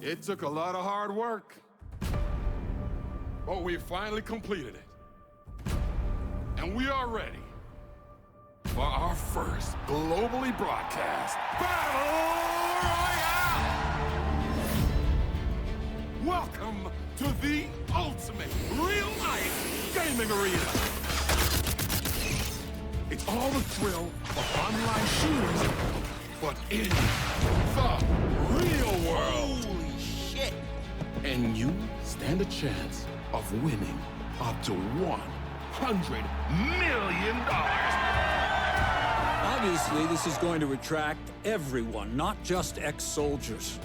It took a lot of hard work, but we finally completed it. And we are ready for our first globally broadcast Battle Royale! Welcome to the ultimate real-life gaming arena. It's all the thrill of online shooters, but in the real world. Holy shit! And you stand a chance of winning up to $100 million. Obviously, this is going to attract everyone, not just ex-soldiers.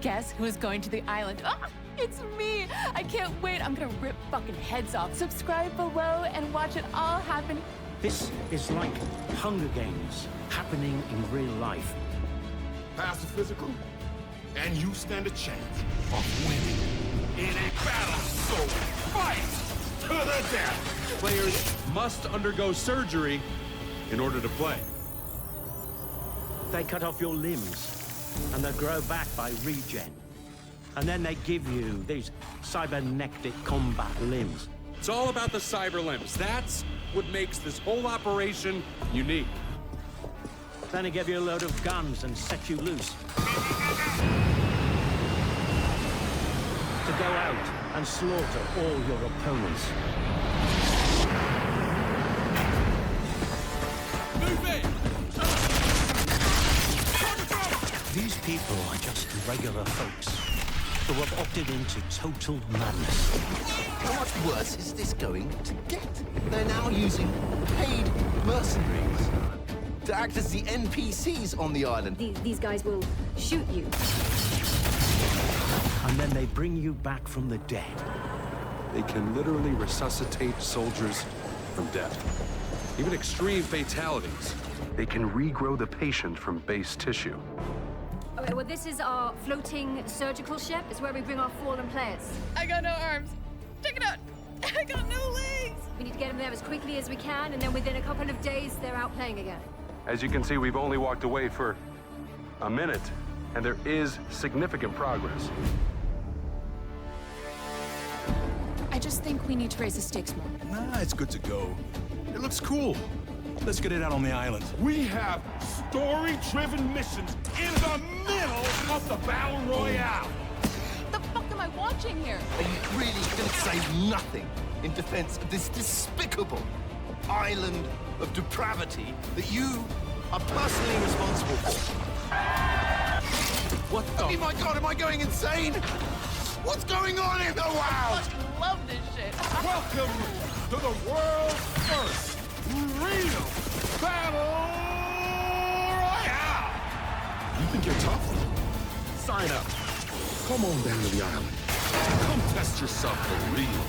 Guess who's going to the island? Oh, it's me! I can't wait. I'm gonna rip fucking heads off. Subscribe below and watch it all happen. This is like Hunger Games happening in real life. Pass the physical, and you stand a chance of winning in a battle sword fight to the death. Players must undergo surgery in order to play. They cut off your limbs, and they grow back by regen. And then they give you these cybernetic combat limbs. It's all about the cyber limbs. That's what makes this whole operation unique. Then they give you a load of guns and set you loose. To go out and slaughter all your opponents. Move it! These people are just regular folks who have opted into total madness. How much worse is this going to get? They're now using paid mercenaries to act as the NPCs on the island. These guys will shoot you. And then they bring you back from the dead. They can literally resuscitate soldiers from death. Even extreme fatalities. They can regrow the patient from base tissue. Okay, well, this is our floating surgical ship. It's where we bring our fallen players. I got no arms. Check it out. I got no legs. We need to get them there as quickly as we can, and then within a couple of days, they're out playing again. As you can see, we've only walked away for a minute, and there is significant progress. I just think we need to raise the stakes more. Nah, it's good to go. It looks cool. Let's get it out on the island. We have story-driven missions in the middle of the Battle Royale. The fuck am I watching here? Are you really going to say nothing in defense of this despicable island of depravity that you are personally responsible for? What the? Oh my God, am I going insane? What's going on in the world? I love this shit. Welcome to the world's first real Battle Royale. You think you're tough? Sign up. Come on down to the island. Come test yourself for real.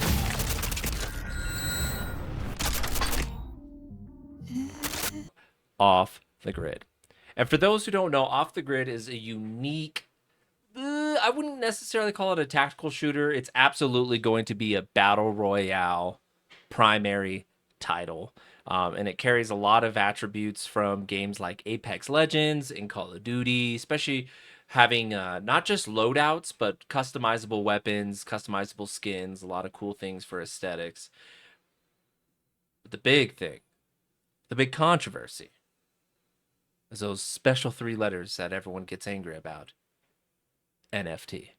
Off the Grid. And for those who don't know, Off the Grid is a unique, I wouldn't necessarily call it a tactical shooter. It's absolutely going to be a battle royale primary title. And it carries a lot of attributes from games like Apex Legends and Call of Duty, especially having not just loadouts, but customizable weapons, customizable skins, a lot of cool things for aesthetics. But the big thing, the big controversy, is those special 3 letters that everyone gets angry about. NFT.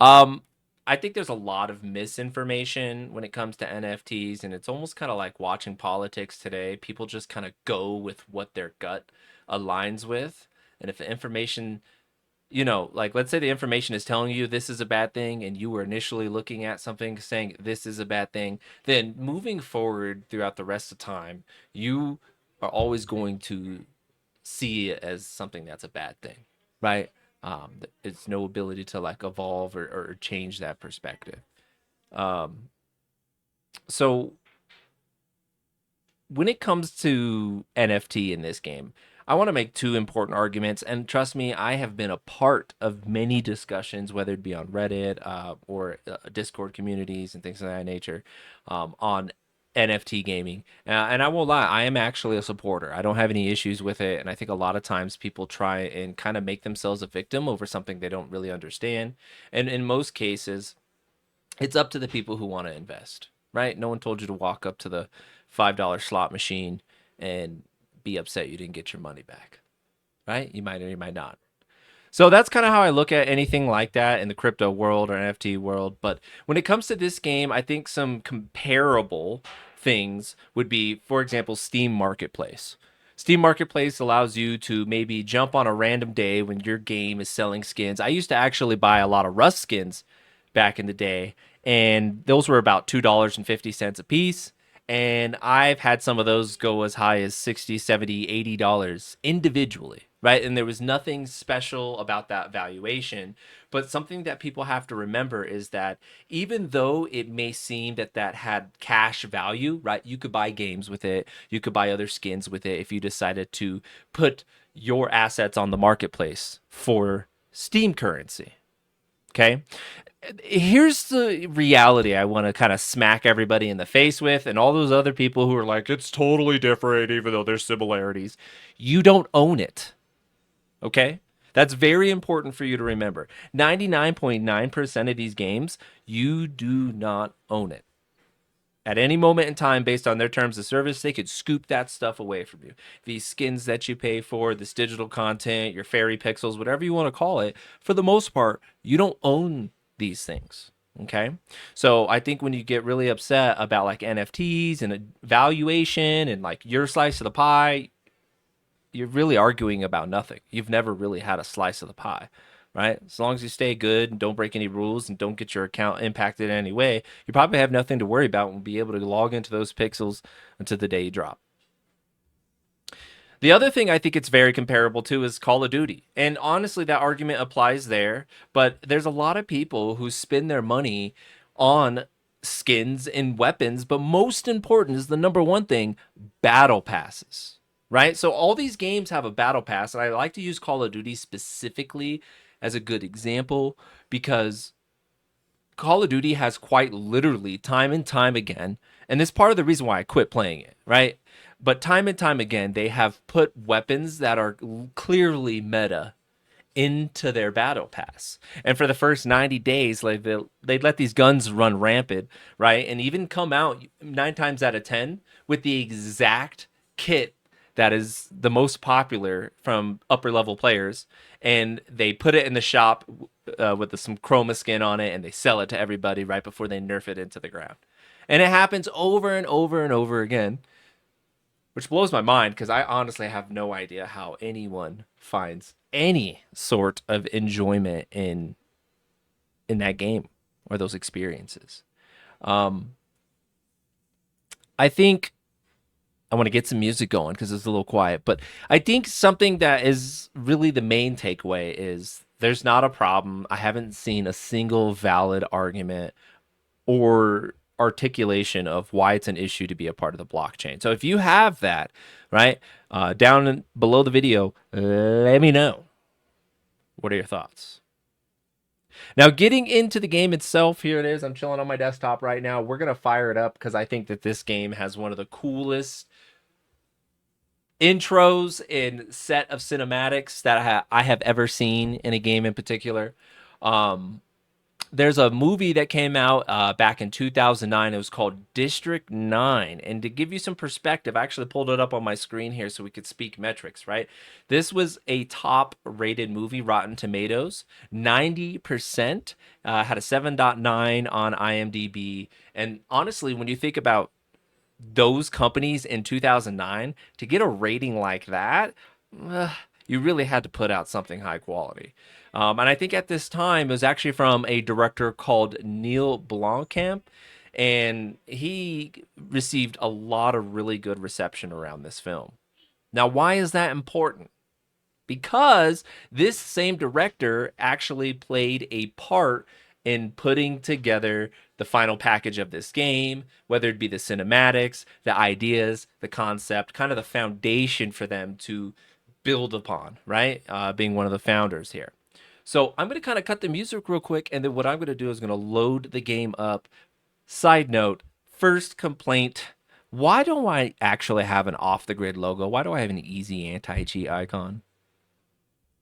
I think there's a lot of misinformation when it comes to NFTs, and it's almost kind of like watching politics today. People just kind of go with what their gut aligns with. And if the information, like let's say the information is telling you this is a bad thing, and you were initially looking at something saying this is a bad thing, then moving forward throughout the rest of time, you are always going to see it as something that's a bad thing, right? It's no ability to like evolve or change that perspective. So when it comes to NFT in this game, I want to make 2 important arguments. And trust me, I have been a part of many discussions, whether it be on Reddit or Discord communities and things of that nature, on NFT gaming. And I won't lie, I am actually a supporter. I don't have any issues with it. And I think a lot of times people try and kind of make themselves a victim over something they don't really understand. And in most cases, it's up to the people who want to invest, right? No one told you to walk up to the $5 slot machine and be upset you didn't get your money back, right? You might or you might not. So that's kind of how I look at anything like that in the crypto world or NFT world. But when it comes to this game, I think some comparable things would be, for example, Steam Marketplace. Steam Marketplace allows you to maybe jump on a random day when your game is selling skins. I used to actually buy a lot of Rust skins back in the day, and those were about $2.50 a piece. And I've had some of those go as high as $60, $70, $80 individually, right? And there was nothing special about that valuation. But something that people have to remember is that even though it may seem that that had cash value, right? You could buy games with it. You could buy other skins with it if you decided to put your assets on the marketplace for Steam currency. Okay. Here's the reality I want to kind of smack everybody in the face with, and all those other people who are like, it's totally different, even though there's similarities. You don't own it. Okay? That's very important for you to remember. 99.9% of these games, you do not own it. At any moment in time, based on their terms of service, they could scoop that stuff away from you. These skins that you pay for, this digital content, your fairy pixels, whatever you want to call it, for the most part, you don't own these things. Okay? So I think when you get really upset about like NFTs and a valuation and like your slice of the pie, you're really arguing about nothing. You've never really had a slice of the pie. Right? As long as you stay good and don't break any rules and don't get your account impacted in any way, you probably have nothing to worry about and will be able to log into those pixels until the day you drop. The other thing I think it's very comparable to is Call of Duty. And honestly, that argument applies there, but there's a lot of people who spend their money on skins and weapons, but most important is the number one thing, battle passes. Right? So all these games have a battle pass, and I like to use Call of Duty specifically as a good example because Call of Duty has quite literally time and time again, and this is part of the reason why I quit playing it, right? But time and time again, they have put weapons that are clearly meta into their battle pass. And for the first 90 days, like they'd let these guns run rampant, right? And even come out 9 times out of 10 with the exact kit that is the most popular from upper level players, and they put it in the shop with some chroma skin on it, and they sell it to everybody right before they nerf it into the ground. And it happens over and over and over again, which blows my mind because I honestly have no idea how anyone finds any sort of enjoyment in that game or those experiences. I think I want to get some music going because it's a little quiet. But I think something that is really the main takeaway is there's not a problem. I haven't seen a single valid argument or articulation of why it's an issue to be a part of the blockchain. So if you have that, right, down below the video, let me know. What are your thoughts? Now, getting into the game itself, here it is. I'm chilling on my desktop right now. We're going to fire it up because I think that this game has one of the coolest intros and set of cinematics that I have ever seen in a game in particular. There's a movie that came out back in 2009. It was called District 9. And to give you some perspective, I actually pulled it up on my screen here so we could speak metrics, right? This was a top-rated movie, Rotten Tomatoes. 90%, had a 7.9 on IMDb. And honestly, when you think about those companies in 2009, to get a rating like that, you really had to put out something high quality. And I think at this time, it was actually from a director called Neil Blomkamp, and he received a lot of really good reception around this film. Now, why is that important? Because this same director actually played a part in putting together the final package of this game, whether it be the cinematics, the ideas, the concept, kind of the foundation for them to build upon, right? Being one of the founders here. So I'm going to kind of cut the music real quick, and then what I'm going to do is going to load the game up. Side note, first complaint Why don't I actually have an off the grid logo? Why do I have an easy anti-cheat icon?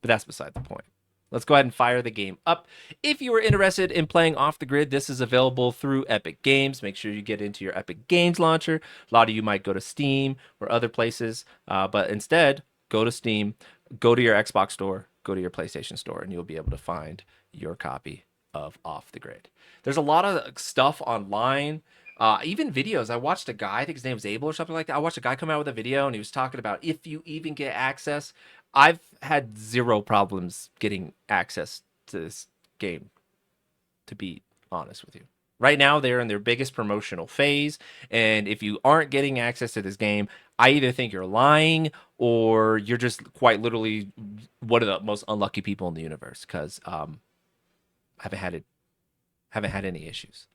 But that's beside the point. Let's go ahead and fire the game up. If you are interested in playing off the grid, this is available through Epic Games. Make sure you get into your Epic Games launcher. A lot of you might go to Steam or other places, but instead, go to Steam, go to your Xbox store, go to your PlayStation store, and you'll be able to find your copy of Off the Grid. There's a lot of stuff online, even videos. I watched a guy, I think his name was Abel or something like that. I watched a guy come out with a video, and he was talking about if you even get access. I've had zero problems getting access to this game, to be honest with you. Right now, they're in their biggest promotional phase, and if you aren't getting access to this game, I either think you're lying or you're just quite literally one of the most unlucky people in the universe, because I haven't had any issues.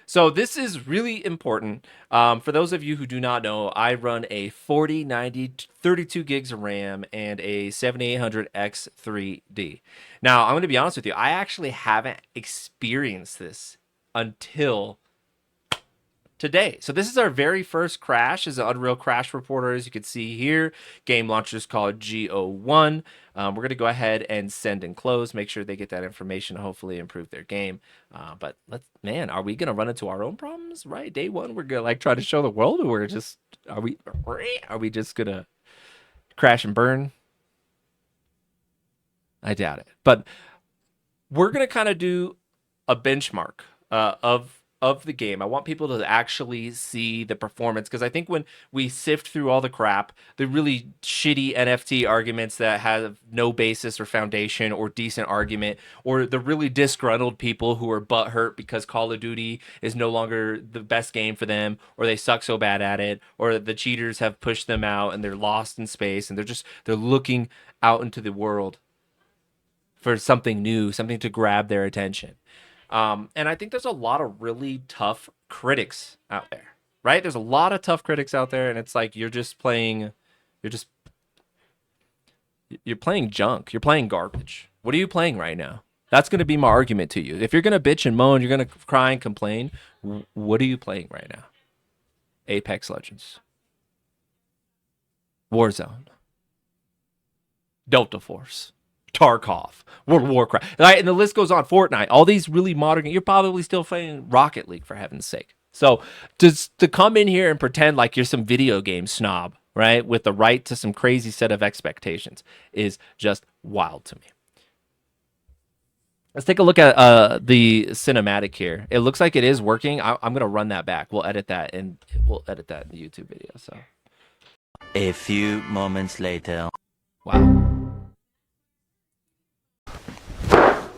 So this is really important. For those of you who do not know, I run a 4090 32 gigs of RAM and a 7800X3D. Now, I'm going to be honest with you. I actually haven't experienced this until today. So this is our very first crash as an Unreal Crash Reporter. As you can see here, game launcher is called G01. We're going to go ahead and send and close, make sure they get that information, hopefully improve their game. But man, are we going to run into our own problems, right? Day one, we're going to like try to show the world, or are we just going to crash and burn? I doubt it. But we're going to kind of do a benchmark of the game. I want people to actually see the performance, because I think when we sift through all the crap, the really shitty NFT arguments that have no basis or foundation or decent argument, or the really disgruntled people who are butthurt because Call of Duty is no longer the best game for them, or they suck so bad at it, or the cheaters have pushed them out and they're lost in space and they're looking out into the world for something new, something to grab their attention. And I think there's a lot of really tough critics out there, right? There's a lot of tough critics out there, and it's like you're playing junk. You're playing garbage. What are you playing right now? That's going to be my argument to you. If you're going to bitch and moan, you're going to cry and complain, what are you playing right now? Apex Legends, Warzone, Delta Force, Tarkov, World of Warcraft, right? And the list goes on. Fortnite, all these really modern. You're probably still playing Rocket League, for heaven's sake. So to come in here and pretend like you're some video game snob, right, with the right to some crazy set of expectations is just wild to me. Let's take a look at the cinematic here. It looks like it is working. I'm going to run that back. We'll edit that in the YouTube video. So a few moments later. Wow.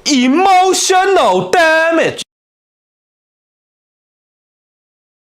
Emotional damage.